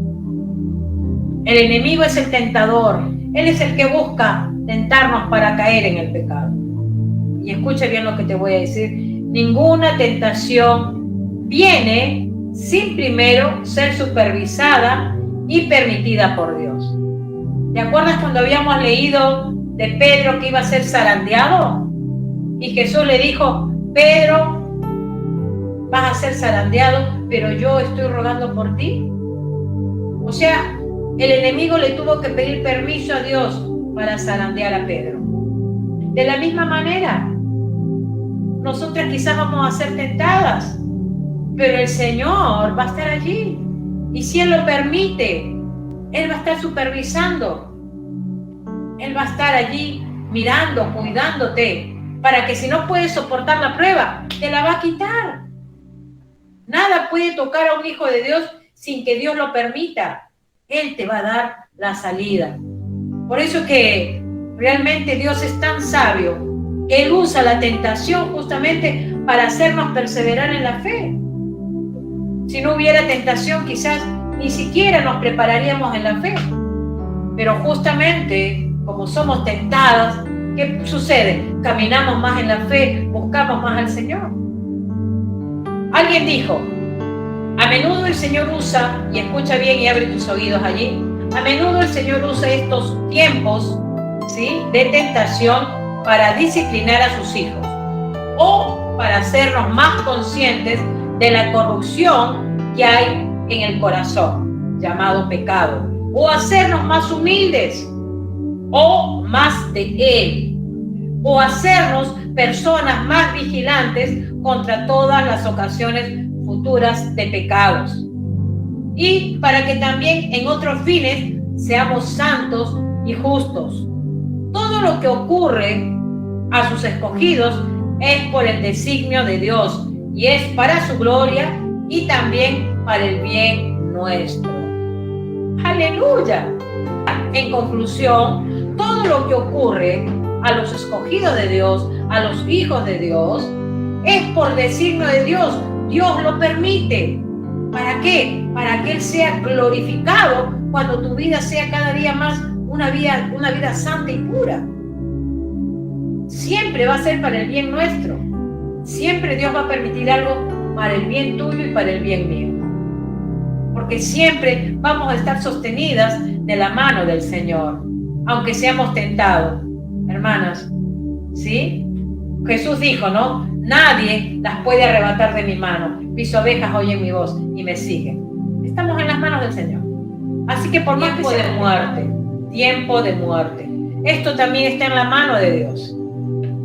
El enemigo es el tentador. Él es el que busca tentarnos para caer en el pecado. Y escucha bien lo que te voy a decir. Ninguna tentación viene sin primero ser supervisada y permitida por Dios. ¿Te acuerdas cuando habíamos leído de Pedro que iba a ser zarandeado? Y Jesús le dijo: Pedro, vas a ser zarandeado, pero yo estoy rogando por ti. O sea, el enemigo le tuvo que pedir permiso a Dios para zarandear a Pedro. De la misma manera, nosotras quizás vamos a ser tentadas, pero el Señor va a estar allí. Y si Él lo permite, Él va a estar supervisando. Él va a estar allí mirando, cuidándote, para que si no puedes soportar la prueba, te la va a quitar. Nada puede tocar a un hijo de Dios sin que Dios lo permita. Él te va a dar la salida. Por eso que realmente Dios es tan sabio que Él usa la tentación justamente para hacernos perseverar en la fe. Si no hubiera tentación, quizás ni siquiera nos prepararíamos en la fe. Pero justamente como somos tentadas, ¿qué sucede? Caminamos más en la fe, buscamos más al Señor. Alguien dijo: a menudo el Señor usa, y escucha bien y abre tus oídos allí, a menudo el Señor usa estos tiempos, ¿sí?, de tentación para disciplinar a sus hijos o para hacernos más conscientes de la corrupción que hay en el corazón, llamado pecado, o hacernos más humildes o más de Él, o hacernos personas más vigilantes contra todas las ocasiones futuras de pecados, y para que también en otros fines seamos santos y justos. Todo lo que ocurre a sus escogidos es por el designio de Dios y es para su gloria y también para el bien nuestro. ¡Aleluya! En conclusión, todo lo que ocurre a los escogidos de Dios, a los hijos de Dios, es por designio de Dios. Dios lo permite. ¿Para qué? Para que Él sea glorificado cuando tu vida sea cada día más una vida santa y pura. Siempre va a ser para el bien nuestro. Siempre Dios va a permitir algo para el bien tuyo y para el bien mío. Porque siempre vamos a estar sostenidas de la mano del Señor, aunque seamos tentados. Hermanas, ¿sí? Jesús dijo, ¿no? Nadie las puede arrebatar de mi mano. Mis ovejas oyen mi voz y me siguen. Estamos en las manos del Señor. Así que por tiempo de muerte. Esto también está en la mano de Dios.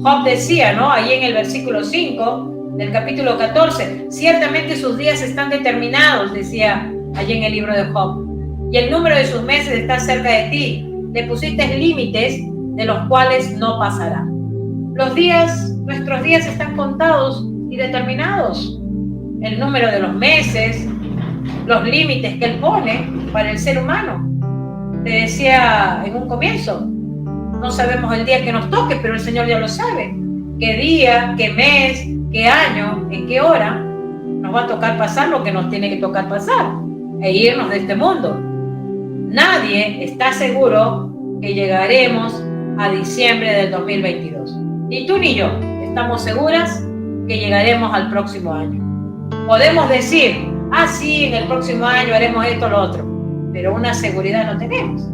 Job decía, ¿no? Ahí en el versículo 5 del capítulo 14, ciertamente sus días están determinados, decía allí en el libro de Job, y el número de sus meses está cerca de ti. Le pusiste límites de los cuales no pasará. Nuestros días están contados y determinados. El número de los meses, los límites que Él pone para el ser humano. Te decía en un comienzo, no sabemos el día que nos toque, pero el Señor ya lo sabe. Qué día, qué mes, qué año, en qué hora nos va a tocar pasar lo que nos tiene que tocar pasar e irnos de este mundo. Nadie está seguro que llegaremos a diciembre del 2022. Ni tú ni yo estamos seguras que llegaremos al próximo año. Podemos decir, sí, en el próximo año haremos esto o lo otro, pero una seguridad no tenemos,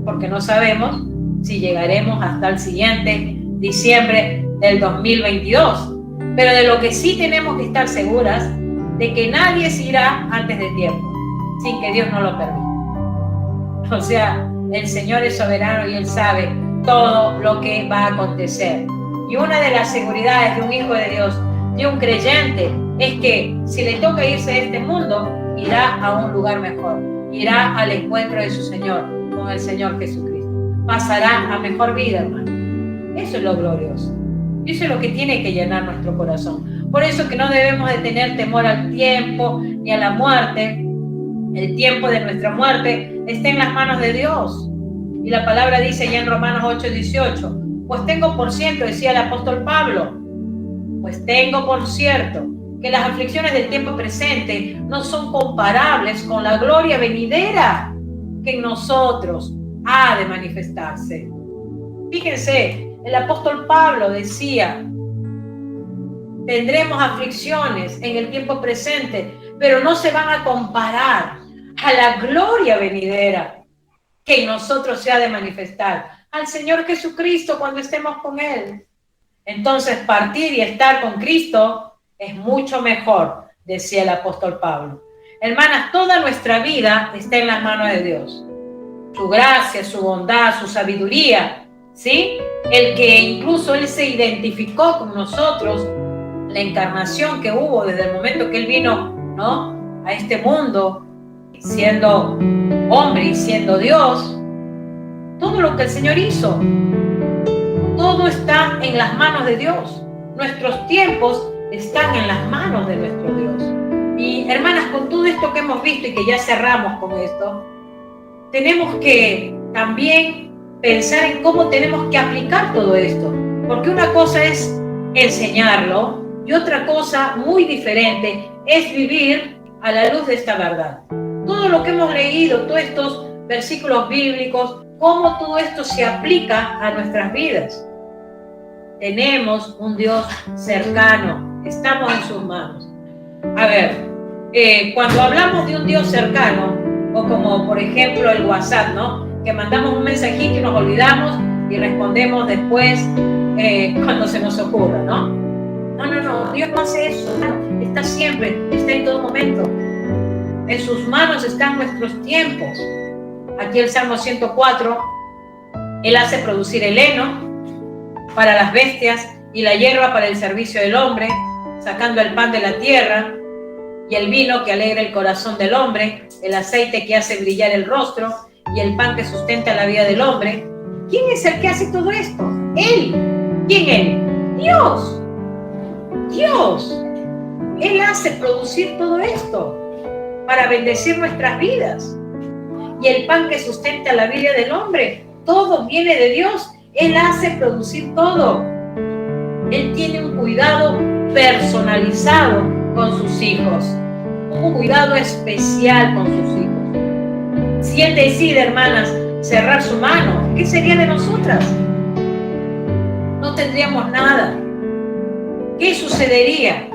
porque no sabemos si llegaremos hasta el siguiente diciembre del 2022. Pero de lo que sí tenemos que estar seguras, de que nadie se irá antes de tiempo, sin que Dios no lo permita. O sea, el Señor es soberano y Él sabe todo lo que va a acontecer. Y una de las seguridades de un hijo de Dios, de un creyente, es que si le toca irse de este mundo, irá a un lugar mejor, irá al encuentro de su Señor, con el Señor Jesucristo. Pasará a mejor vida, hermano. Eso es lo glorioso. Eso es lo que tiene que llenar nuestro corazón. Por eso que no debemos de tener temor al tiempo ni a la muerte. El tiempo de nuestra muerte está en las manos de Dios. Y la palabra dice ya en Romanos 8:18, pues tengo por cierto, decía el apóstol Pablo, pues tengo por cierto que las aflicciones del tiempo presente no son comparables con la gloria venidera que en nosotros ha de manifestarse. Fíjense, el apóstol Pablo decía, tendremos aflicciones en el tiempo presente, pero no se van a comparar a la gloria venidera que en nosotros se ha de manifestar, al Señor Jesucristo cuando estemos con Él. Entonces, partir y estar con Cristo es mucho mejor, decía el apóstol Pablo. Hermanas, toda nuestra vida está en las manos de Dios. Su gracia, su bondad, su sabiduría, ¿sí? El que incluso Él se identificó con nosotros, la encarnación que hubo desde el momento que Él vino, ¿no?, a este mundo, siendo hombre y siendo Dios, todo lo que el Señor hizo, todo está en las manos de Dios. Nuestros tiempos están en las manos de nuestro Dios. Y hermanas, con todo esto que hemos visto y que ya cerramos con esto, tenemos que también pensar en cómo tenemos que aplicar todo esto. Porque una cosa es enseñarlo y otra cosa muy diferente es vivir a la luz de esta verdad. Todo lo que hemos leído, todos estos versículos bíblicos, cómo todo esto se aplica a nuestras vidas. Tenemos un Dios cercano, estamos en sus manos. A ver, cuando hablamos de un Dios cercano, o como por ejemplo el WhatsApp, ¿no?, que mandamos un mensajito y nos olvidamos y respondemos después cuando se nos ocurra, ¿no? No, Dios no hace eso, no, está siempre, está en todo momento. En sus manos están nuestros tiempos. Aquí el Salmo 104, Él hace producir el heno para las bestias y la hierba para el servicio del hombre, sacando el pan de la tierra y el vino que alegra el corazón del hombre, el aceite que hace brillar el rostro y el pan que sustenta la vida del hombre. ¿Quién es el que hace todo esto? Él. ¿Quién Él? Dios. Dios. Él hace producir todo esto para bendecir nuestras vidas. Y el pan que sustenta la vida del hombre, todo viene de Dios. Él hace producir todo. Él tiene un cuidado personalizado con sus hijos, un cuidado especial con sus hijos. Si Él decide, hermanas, cerrar su mano, ¿qué sería de nosotras? No tendríamos nada. ¿Qué sucedería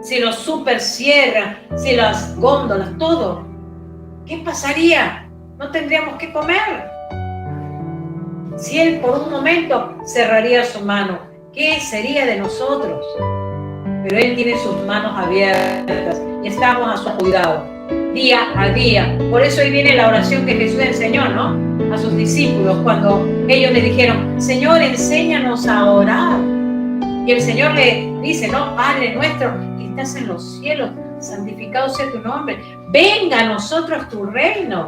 si los super cierran, si las góndolas, todo? ¿Qué pasaría? No tendríamos que comer. Si Él por un momento cerraría su mano, ¿qué sería de nosotros? Pero Él tiene sus manos abiertas y estamos a su cuidado, día a día. Por eso ahí viene la oración que Jesús enseñó, ¿no? A sus discípulos cuando ellos le dijeron, Señor, enséñanos a orar. Y el Señor le dice, no, Padre nuestro que estás en los cielos, santificado sea tu nombre. Venga a nosotros tu reino.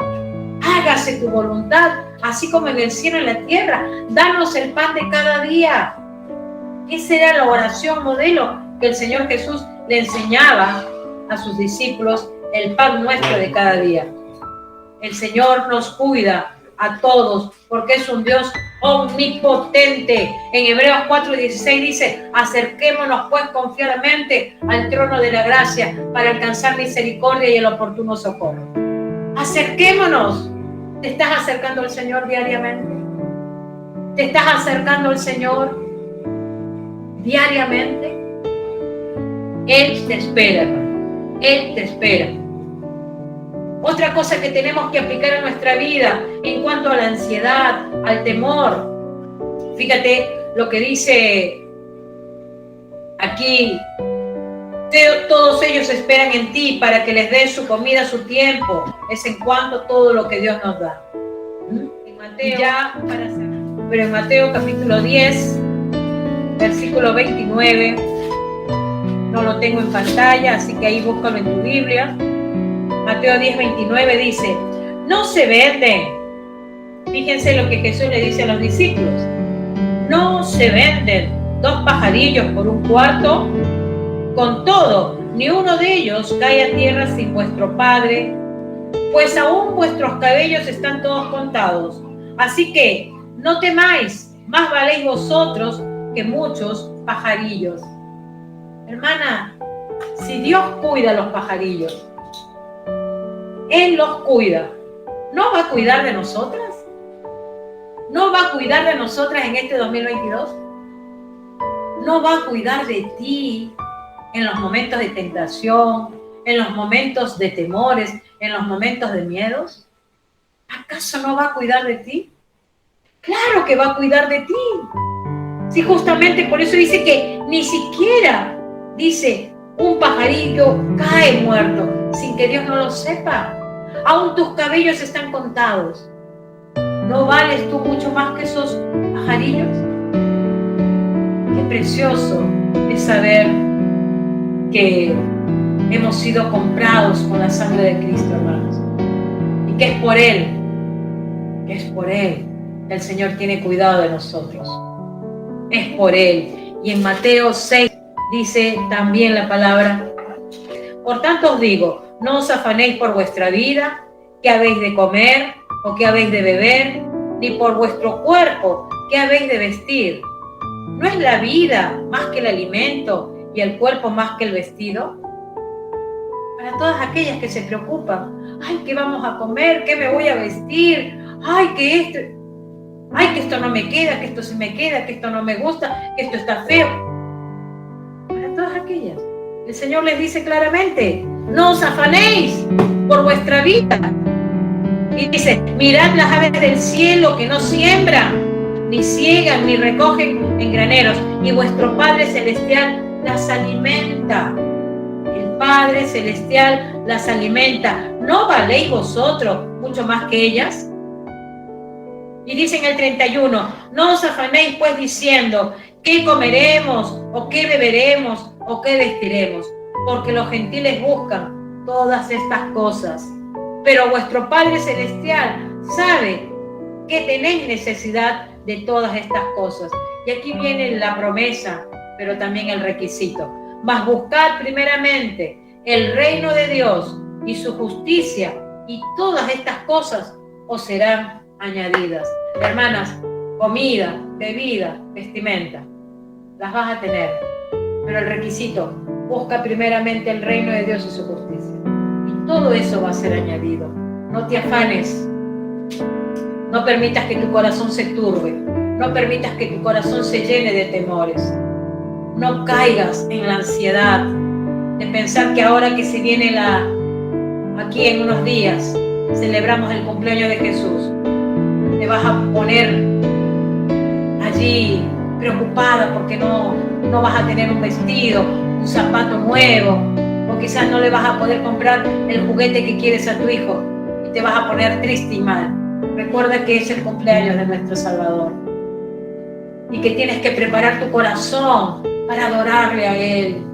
Hágase tu voluntad, así como en el cielo y en la tierra. Danos el pan de cada día. Esa era la oración modelo que el Señor Jesús le enseñaba a sus discípulos, el pan nuestro de cada día. El Señor nos cuida a todos porque es un Dios omnipotente. En Hebreos 4:16 dice, acerquémonos pues confiadamente al trono de la gracia para alcanzar misericordia y el oportuno socorro. Acerquémonos. ¿Te estás acercando al Señor diariamente? ¿Te estás acercando al Señor diariamente? Él te espera, hermano. Él te espera. Otra cosa que tenemos que aplicar a nuestra vida en cuanto a la ansiedad, al temor. Fíjate lo que dice aquí. Todos ellos esperan en ti para que les des su comida a su tiempo. Es en cuanto a todo lo que Dios nos da. En Mateo, pero en Mateo capítulo 10, versículo 29, no lo tengo en pantalla, así que ahí búscalo en tu Biblia. Mateo 10, 29 dice, no se venden. Fíjense lo que Jesús le dice a los discípulos. No se venden 2 pajarillos por un cuarto. Con todo, ni uno de ellos cae a tierra sin vuestro Padre, pues aún vuestros cabellos están todos contados. Así que no temáis, más valéis vosotros que muchos pajarillos. Hermana, si Dios cuida a los pajarillos, Él los cuida, ¿no va a cuidar de nosotras? ¿No va a cuidar de nosotras en este 2022? ¿No va a cuidar de ti en los momentos de tentación, en los momentos de temores, en los momentos de miedos? ¿Acaso no va a cuidar de ti? Claro que va a cuidar de ti. Sí, justamente por eso dice que ni siquiera, dice, un pajarillo cae muerto sin que Dios no lo sepa. Aún tus cabellos están contados. ¿No vales tú mucho más que esos pajarillos? Qué precioso es saber que hemos sido comprados con la sangre de Cristo, hermanos. Y que es por Él que el Señor tiene cuidado de nosotros. Es por Él. Y en Mateo 6 dice también la palabra, por tanto os digo, no os afanéis por vuestra vida, qué habéis de comer o qué habéis de beber, ni por vuestro cuerpo, qué habéis de vestir. ¿No es la vida más que el alimento y el cuerpo más que el vestido? Para todas aquellas que se preocupan, ay, ¿qué vamos a comer? ¿Qué me voy a vestir? Ay, que esto no me queda, que esto sí me queda, que esto no me gusta, que esto está feo. Para todas aquellas, el Señor les dice claramente, no os afanéis por vuestra vida. Y dice, mirad las aves del cielo que no siembran, ni ciegan, ni recogen en graneros, y vuestro Padre Celestial las alimenta. El Padre Celestial las alimenta. ¿No valéis vosotros mucho más que ellas? Y dice en el 31, no os afanéis pues diciendo, ¿qué comeremos? ¿O qué beberemos? ¿O qué vestiremos? Porque los gentiles buscan todas estas cosas. Pero vuestro Padre Celestial sabe que tenéis necesidad de todas estas cosas. Y aquí viene la promesa, pero también el requisito. Mas buscad primeramente el reino de Dios y su justicia, y todas estas cosas os serán añadidas. Hermanas, comida, bebida, vestimenta, las vas a tener. Pero el requisito, busca primeramente el reino de Dios y su justicia. Y todo eso va a ser añadido. No te afanes. No permitas que tu corazón se turbe. No permitas que tu corazón se llene de temores. No caigas en la ansiedad de pensar que ahora que se viene aquí en unos días, celebramos el cumpleaños de Jesús, te vas a poner allí preocupada porque no vas a tener un vestido, un zapato nuevo, o quizás no le vas a poder comprar el juguete que quieres a tu hijo y te vas a poner triste y mal. Recuerda que es el cumpleaños de nuestro Salvador y que tienes que preparar tu corazón para adorarle a Él,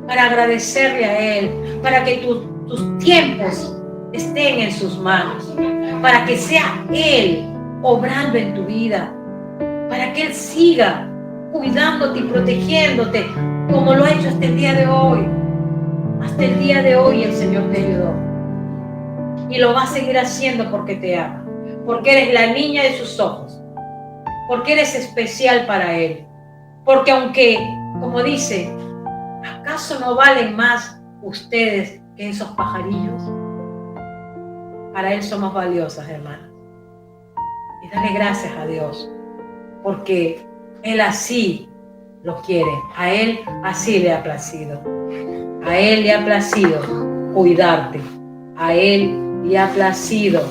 para agradecerle a Él, para que tus tiempos estén en sus manos, para que sea Él obrando en tu vida, para que Él siga cuidándote y protegiéndote como lo ha hecho hasta el día de hoy. Hasta el día de hoy el Señor te ayudó y lo va a seguir haciendo porque te ama, porque eres la niña de sus ojos, porque eres especial para Él, porque aunque, como dice, ¿acaso no valen más ustedes que esos pajarillos? Para Él somos valiosas, hermanas. Y dale gracias a Dios, porque Él así lo quiere. A Él así le ha placido. A Él le ha placido cuidarte. A Él le ha placido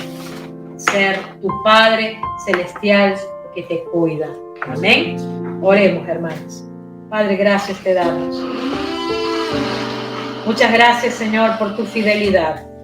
ser tu Padre celestial que te cuida. Amén. Oremos, hermanos. Padre, gracias te damos. Muchas gracias, Señor, por tu fidelidad.